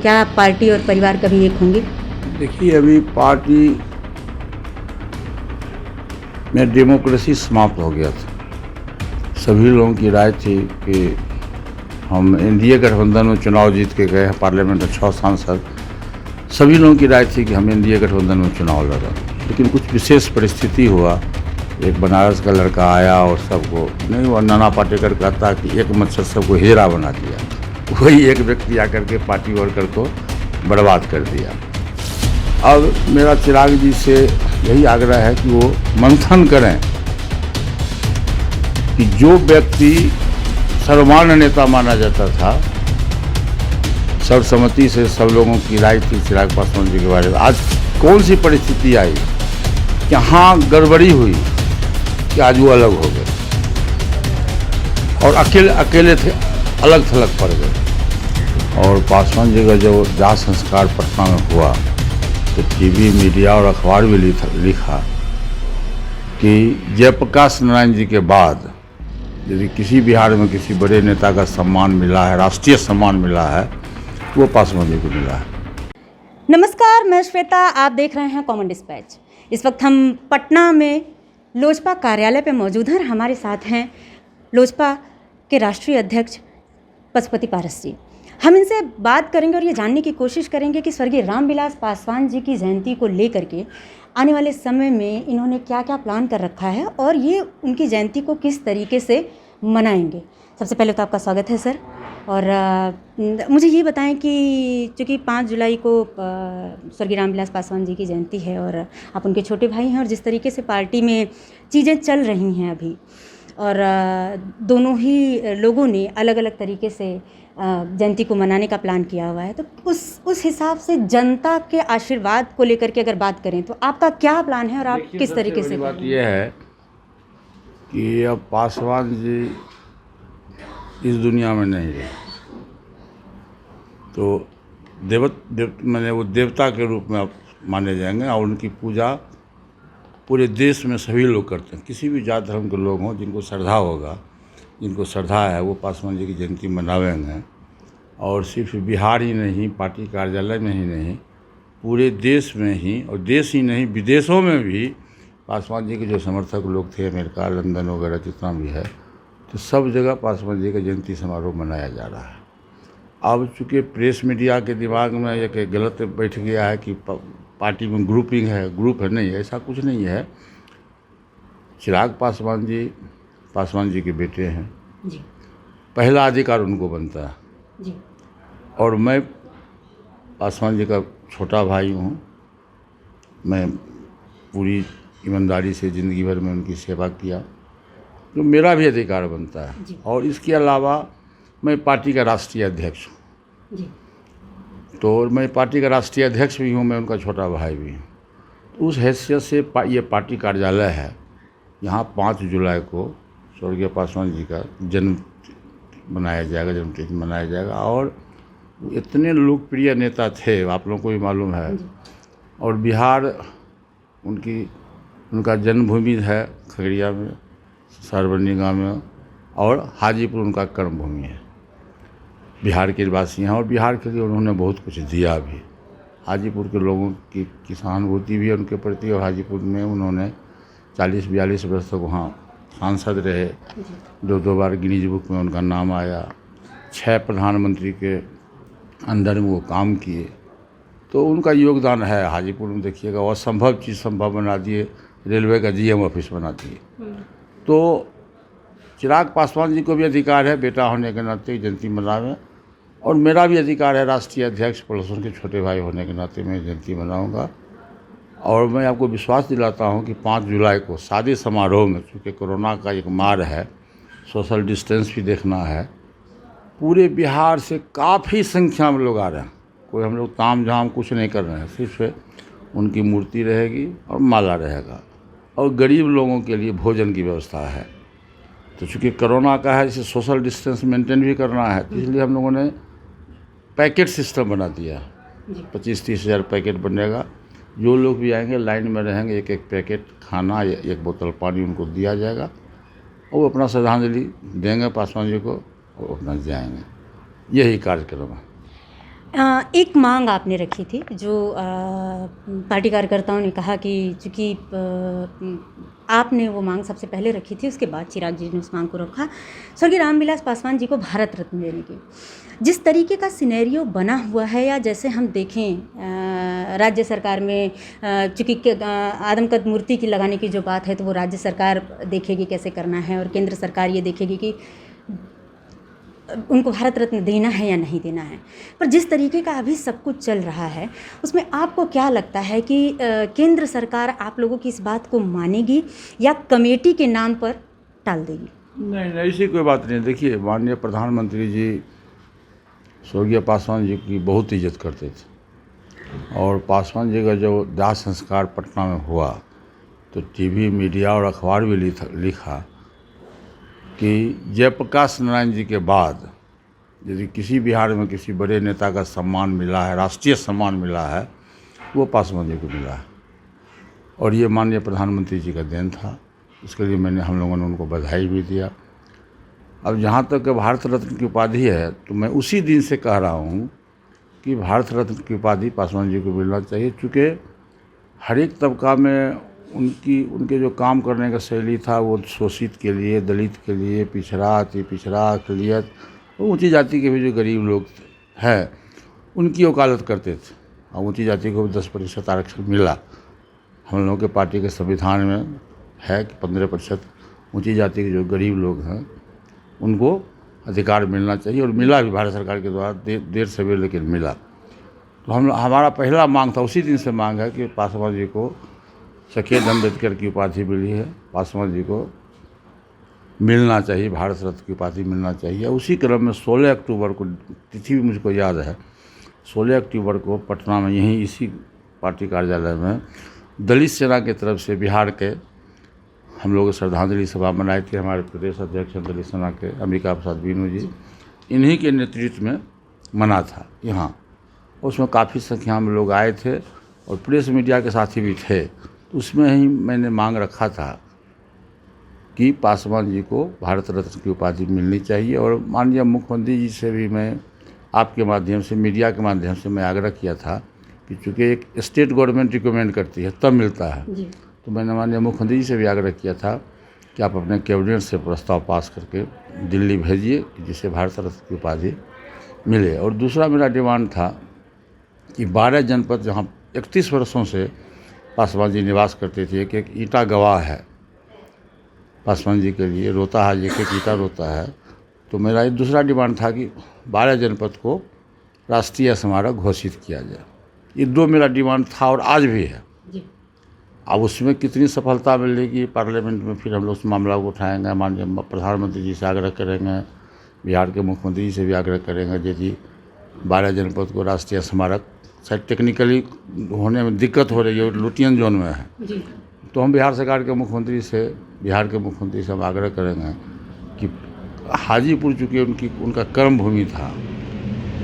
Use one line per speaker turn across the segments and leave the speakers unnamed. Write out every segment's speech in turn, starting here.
क्या पार्टी और परिवार कभी एक होंगे?
देखिए, अभी पार्टी में डेमोक्रेसी समाप्त हो गया था। सभी लोगों की राय थी कि हम एनडीए गठबंधन में चुनाव जीत के गए हैं, पार्लियामेंट में 6 सांसद। सभी लोगों की राय थी कि हम एनडीए गठबंधन में चुनाव लड़ें, लेकिन कुछ विशेष परिस्थिति हुआ। एक बनारस का लड़का आया और सबको नहीं, वो नाना पाटेकर कहता कि एक मच्छर सबको हिजड़ा बना दिया। वही एक व्यक्ति आकर के पार्टी वर्कर को बर्बाद कर दिया। अब मेरा चिराग जी से यही आग्रह है कि वो मंथन करें कि जो व्यक्ति सर्वमान्य नेता माना जाता था, सर्वसम्मति से सब लोगों की राय थी चिराग पासवान जी के बारे में, आज कौन सी परिस्थिति आई कि हाँ गड़बड़ी हुई कि आज वो अलग हो गए और अकेले थे, अलग थलग पड़ गए। और पासवान जी का जो दाह संस्कार पटना में हुआ तो टीवी, मीडिया और अखबार भी लिखा कि जयप्रकाश नारायण जी के बाद यदि किसी बिहार में किसी बड़े नेता का सम्मान मिला है, राष्ट्रीय सम्मान मिला है, वो पासवान जी को मिला है।
नमस्कार, मैं श्वेता, आप देख रहे हैं कॉमन डिस्पैच। इस वक्त हम पटना में लोजपा कार्यालय पे मौजूद हैं। हमारे साथ हैं लोजपा के राष्ट्रीय अध्यक्ष पशुपति पारस जी। हम इनसे बात करेंगे और ये जानने की कोशिश करेंगे कि स्वर्गीय रामविलास पासवान जी की जयंती को लेकर के आने वाले समय में इन्होंने क्या क्या प्लान कर रखा है और ये उनकी जयंती को किस तरीके से मनाएंगे। सबसे पहले तो आपका स्वागत है सर। और मुझे ये बताएं कि चूँकि 5 जुलाई को स्वर्गीय रामविलास पासवान जी की जयंती है और आप उनके छोटे भाई हैं, और जिस तरीके से पार्टी में चीज़ें चल रही हैं अभी, और दोनों ही लोगों ने अलग अलग तरीके से जयंती को मनाने का प्लान किया हुआ है, तो उस हिसाब से जनता के आशीर्वाद को लेकर के अगर बात करें तो आपका क्या प्लान है और आप किस तरीके से?
बात यह है कि अब पासवान जी इस दुनिया में नहीं रहे, तो मैंने वो देवता के रूप में अब माने जाएंगे और उनकी पूजा पूरे देश में सभी लोग करते हैं। किसी भी जात धर्म के लोग हों, जिनको श्रद्धा होगा, जिनको श्रद्धा है, वो पासवान जी की जयंती मनावेंगे। और सिर्फ बिहार ही नहीं, पार्टी कार्यालय में ही नहीं, पूरे देश में ही, और देश ही नहीं विदेशों में भी पासवान जी के जो समर्थक लोग थे, अमेरिका, लंदन वगैरह जितना भी है, तो सब जगह पासवान जी का जयंती समारोह मनाया जा रहा है। अब चूँकि प्रेस मीडिया के दिमाग में एक गलत बैठ गया है कि पार्टी में ग्रुपिंग है, ग्रुप है, नहीं, ऐसा कुछ नहीं है। चिराग पासवान जी के बेटे हैं
जी।
पहला अधिकार उनको बनता है
जी।
और मैं पासवान जी का छोटा भाई हूँ। मैं पूरी ईमानदारी से ज़िंदगी भर में उनकी सेवा किया, तो मेरा भी अधिकार बनता है। और इसके अलावा मैं पार्टी का राष्ट्रीय अध्यक्ष हूँ
जी।
तो मैं पार्टी का राष्ट्रीय अध्यक्ष भी हूँ, मैं उनका छोटा भाई भी हूँ। तो उस हैसियत से ये पार्टी कार्यालय है, यहाँ 5 जुलाई को स्वर्गीय पासवान जी का जन्म मनाया जाएगा, जन्मतिथि मनाया जाएगा। और इतने लोकप्रिय नेता थे, आप लोगों को भी मालूम है। और बिहार उनका जन्मभूमि है, खगड़िया में, सरबरनीगा में, और हाजीपुर उनका कर्मभूमि है। बिहार के निवासी हैं और बिहार के लिए उन्होंने बहुत कुछ दिया भी। हाजीपुर के लोगों की सहानुभूति भी है उनके प्रति, और हाजीपुर में उन्होंने 40-42 वर्ष तक वहाँ सांसद रहे। 2 बार गिनीज बुक में उनका नाम आया। 6 प्रधानमंत्री के अंदर में वो काम किए, तो उनका योगदान है। हाजीपुर में देखिएगा, असंभव चीज़ संभव बना दिए, रेलवे का जीएम ऑफिस बना दिए। तो चिराग पासवान जी को भी अधिकार है बेटा होने के नाते जयंती मनावें, और मेरा भी अधिकार है राष्ट्रीय अध्यक्ष प्लस उनके छोटे भाई होने के नाते मैं जयंती मनाऊंगा। और मैं आपको विश्वास दिलाता हूं कि 5 जुलाई को सादे समारोह में, चूँकि कोरोना का एक मार है, सोशल डिस्टेंस भी देखना है, पूरे बिहार से काफ़ी संख्या में लोग आ रहे हैं। कोई हम लोग ताम झाम कुछ नहीं कर रहे हैं, सिर्फ उनकी मूर्ति रहेगी और माला रहेगा, और गरीब लोगों के लिए भोजन की व्यवस्था है। तो चूँकि कोरोना का है, इसे सोशल डिस्टेंस मेंटेन भी करना है, तो इसलिए हम लोगों ने पैकेट सिस्टम बना दिया। 25-30 हज़ार पैकेट बनेगा। जो लोग भी आएंगे लाइन में रहेंगे, एक एक पैकेट खाना या 1 बोतल पानी उनको दिया जाएगा, और वो अपना श्रद्धांजलि देंगे पासवान जी को और अपना जाएंगे। यही कार्यक्रम है।
एक मांग आपने रखी थी जो पार्टी कार्यकर्ताओं ने कहा कि चूँकि आपने वो मांग सबसे पहले रखी थी, उसके बाद चिराग जी ने उस मांग को रखा, स्वर्गीय रामविलास पासवान जी को भारत रत्न देने की। जिस तरीके का सिनेरियो बना हुआ है, या जैसे हम देखें राज्य सरकार में चूँकि आदमकद मूर्ति की लगाने की जो बात है, तो वो राज्य सरकार देखेगी कैसे करना है, और केंद्र सरकार ये देखेगी कि उनको भारत रत्न देना है या नहीं देना है। पर जिस तरीके का अभी सब कुछ चल रहा है, उसमें आपको क्या लगता है कि केंद्र सरकार आप लोगों की इस बात को मानेगी या कमेटी के नाम पर टाल देगी?
नहीं, ऐसी कोई बात नहीं। देखिए, माननीय प्रधानमंत्री जी स्वर्गीय पासवान जी की बहुत इज्जत करते थे, और पासवान जी का जो दाह संस्कार पटना में हुआ, तो टीवी, मीडिया और अखबार भी लिखा कि जयप्रकाश नारायण जी के बाद यदि किसी बिहार में किसी बड़े नेता का सम्मान मिला है, राष्ट्रीय सम्मान मिला है, वो पासवान जी को मिला है। और ये माननीय प्रधानमंत्री जी का देन था। इसके लिए हम लोगों ने उनको बधाई भी दिया। अब जहाँ तक भारत रत्न की उपाधि है, तो मैं उसी दिन से कह रहा हूँ कि भारत रत्न की उपाधि पासवान जी को मिलना चाहिए, चूँकि हर एक तबका में उनके जो काम करने का शैली था, वो शोषित के लिए, दलित के लिए, पिछड़ा, अति पिछड़ा, अक़लियत, ऊंची जाति के भी जो गरीब लोग हैं, उनकी वकालत करते थे। और ऊंची जाति को भी 10% आरक्षण मिला। हम लोगों के पार्टी के संविधान में है कि 15% ऊंची जाति के जो गरीब लोग हैं उनको अधिकार मिलना चाहिए, और मिला भी भारत सरकार के द्वारा, देर सवेर लेकिन मिला। तो हमारा पहला मांग था, उसी दिन से मांग है कि पासवान जी को सकेत अम्बेडकर की उपाधि मिली है, पासवान जी को मिलना चाहिए, भारत रत्न की उपाधि मिलना चाहिए। उसी क्रम में 16 अक्टूबर को, तिथि भी मुझको याद है, 16 अक्टूबर को पटना में यहीं इसी पार्टी कार्यालय में दलित सेना की तरफ से बिहार के हम लोग श्रद्धांजलि सभा मनाई थी। हमारे प्रदेश अध्यक्ष दलित सेना के अंबिका प्रसाद बीनू जी, इन्हीं के नेतृत्व में मना था यहाँ। उसमें काफ़ी संख्या में लोग आए थे और प्रेस मीडिया के साथी भी थे। उसमें ही मैंने मांग रखा था कि पासवान जी को भारत रत्न की उपाधि मिलनी चाहिए। और माननीय मुख्यमंत्री जी से भी मैं आपके माध्यम से, मीडिया के माध्यम से मैं आग्रह किया था कि चूँकि एक स्टेट गवर्नमेंट रिकमेंड करती है तब मिलता है जी। तो मैंने माननीय मुख्यमंत्री जी से भी आग्रह किया था कि आप अपने कैबिनेट से प्रस्ताव पास करके दिल्ली भेजिए कि जिससे भारत रत्न की उपाधि मिले। और दूसरा मेरा डिमांड था कि 12 जनपद जहाँ 31 वर्षों से पासवान जी निवास करते थे, एक ईंटा गवाह है पासवान जी के लिए, रोता है, एक ईंटा रोता है। तो मेरा एक दूसरा डिमांड था कि 12 जनपद को राष्ट्रीय स्मारक घोषित किया जाए। ये दो मेरा डिमांड था और आज भी है जी। अब उसमें कितनी सफलता मिलेगी पार्लियामेंट में, फिर हम लोग उस मामला को उठाएंगे, माननीय प्रधानमंत्री जी से आग्रह करेंगे, बिहार के मुख्यमंत्री जी से भी आग्रह करेंगे यदि 12 जनपद को राष्ट्रीय स्मारक, शायद टेक्निकली होने में दिक्कत हो रही है, लुटियन जोन में है जी। तो हम बिहार सरकार के मुख्यमंत्री से, बिहार के मुख्यमंत्री से हम आग्रह करेंगे कि हाजीपुर चूँकि उनका कर्म भूमि था,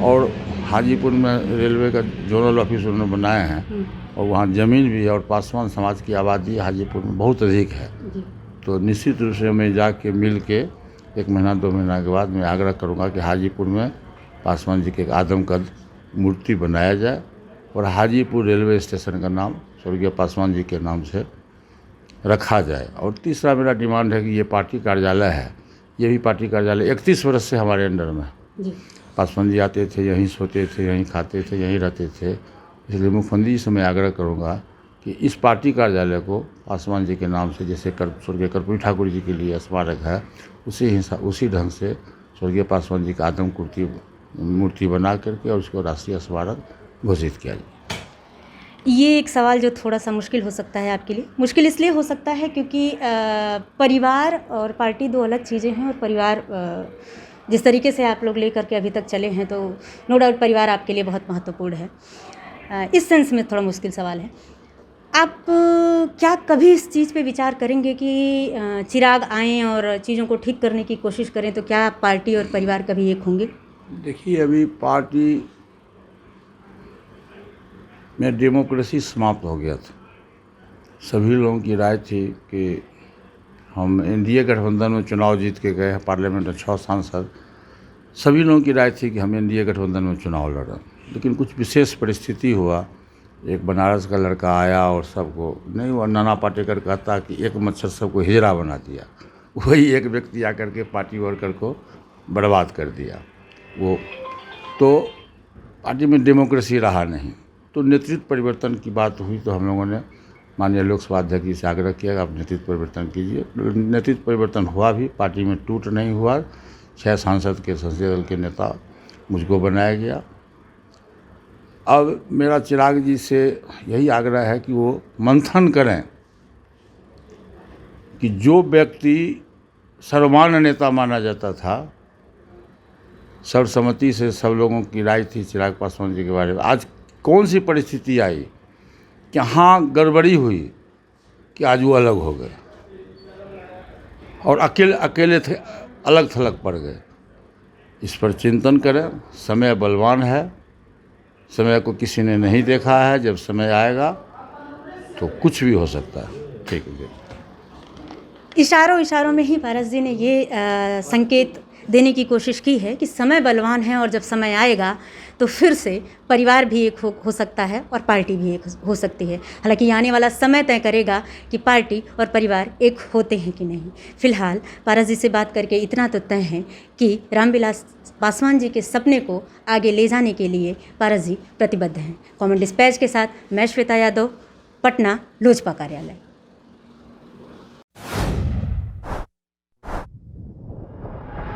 और हाजीपुर में रेलवे का जोनल ऑफिस उन्होंने बनाए हैं, और वहाँ ज़मीन भी है, और पासवान समाज की आबादी हाजीपुर में बहुत अधिक है। तो निश्चित रूप से मैं जाके मिल के 1 महीना 2 महीना के बाद मैं आग्रह करूँगा कि हाजीपुर में पासवान जी के एक आदमकद मूर्ति बनाया जाए, और हाजीपुर रेलवे स्टेशन का नाम स्वर्गीय पासवान जी के नाम से रखा जाए। और तीसरा मेरा डिमांड है कि ये पार्टी कार्यालय है, ये भी पार्टी कार्यालय 31 वर्ष से हमारे अंडर में जी। पासवान जी आते थे, यहीं सोते थे, यहीं खाते थे, यहीं रहते थे। इसलिए मुख्यमंत्री जी से मैं आग्रह करूँगा कि इस पार्टी कार्यालय को पासवान जी के नाम से, जैसे स्वर्गीय कर्पूरी ठाकुर जी के लिए स्मारक है, उसी ढंग से स्वर्गीय पासवान जी का आदम मूर्ति बना करके और उसको राष्ट्रीय स्मारक घोषित किया जाए।
ये एक सवाल जो थोड़ा सा मुश्किल हो सकता है आपके लिए। मुश्किल इसलिए हो सकता है क्योंकि परिवार और पार्टी दो अलग चीज़ें हैं, और परिवार जिस तरीके से आप लोग लेकर के अभी तक चले हैं, तो नो डाउट परिवार आपके लिए बहुत महत्वपूर्ण है। इस सेंस में थोड़ा मुश्किल सवाल है। आप क्या कभी इस चीज़ पे विचार करेंगे कि चिराग आएँ और चीज़ों को ठीक करने की कोशिश करें, तो क्या पार्टी और परिवार कभी एक होंगे?
देखिए, अभी पार्टी में डेमोक्रेसी समाप्त हो गया था। सभी लोगों की राय थी कि हम एनडीए गठबंधन में चुनाव जीत के गए हैं, पार्लियामेंट में 6 सांसद, सभी लोगों की राय थी कि हम एनडीए गठबंधन में चुनाव लड़ें। लेकिन कुछ विशेष परिस्थिति हुआ, एक बनारस का लड़का आया और सबको नहीं, वो नाना पाटेकर कहता कि एक मच्छर सबको हिजड़ा बना दिया। वही एक व्यक्ति आकर के पार्टी वर्कर को बर्बाद कर दिया। वो तो पार्टी में डेमोक्रेसी रहा नहीं। तो नेतृत्व परिवर्तन की बात हुई तो हम लोगों ने माननीय लोकसभा अध्यक्ष जी से आग्रह किया कि आप नेतृत्व परिवर्तन कीजिए। नेतृत्व परिवर्तन हुआ भी, पार्टी में टूट नहीं हुआ। 6 सांसद के संसदीय दल के नेता मुझको बनाया गया। अब मेरा चिराग जी से यही आग्रह है कि वो मंथन करें कि जो व्यक्ति सर्वमान्य नेता माना जाता था, सर्वसम्मति से सब लोगों की राय थी चिराग पासवान जी के बारे में, आज कौन सी परिस्थिति आई कि हाँ गड़बड़ी हुई कि आज वो अलग हो गए और अकेले थे, अलग थलग पड़ गए। इस पर चिंतन करें। समय बलवान है, समय को किसी ने नहीं देखा है। जब समय आएगा तो कुछ भी हो सकता है। ठीक है।
इशारों में ही पारस जी ने ये संकेत देने की कोशिश की है कि समय बलवान है और जब समय आएगा तो फिर से परिवार भी एक हो सकता है और पार्टी भी एक हो सकती है। हालांकि आने वाला समय तय करेगा कि पार्टी और परिवार एक होते हैं कि नहीं। फिलहाल पारस जी से बात करके इतना तो तय है कि रामविलास पासवान जी के सपने को आगे ले जाने के लिए पारस जी प्रतिबद्ध हैं। कॉमन डिस्पैच के साथ मैं श्वेता यादव, पटना, लोजपा कार्यालय।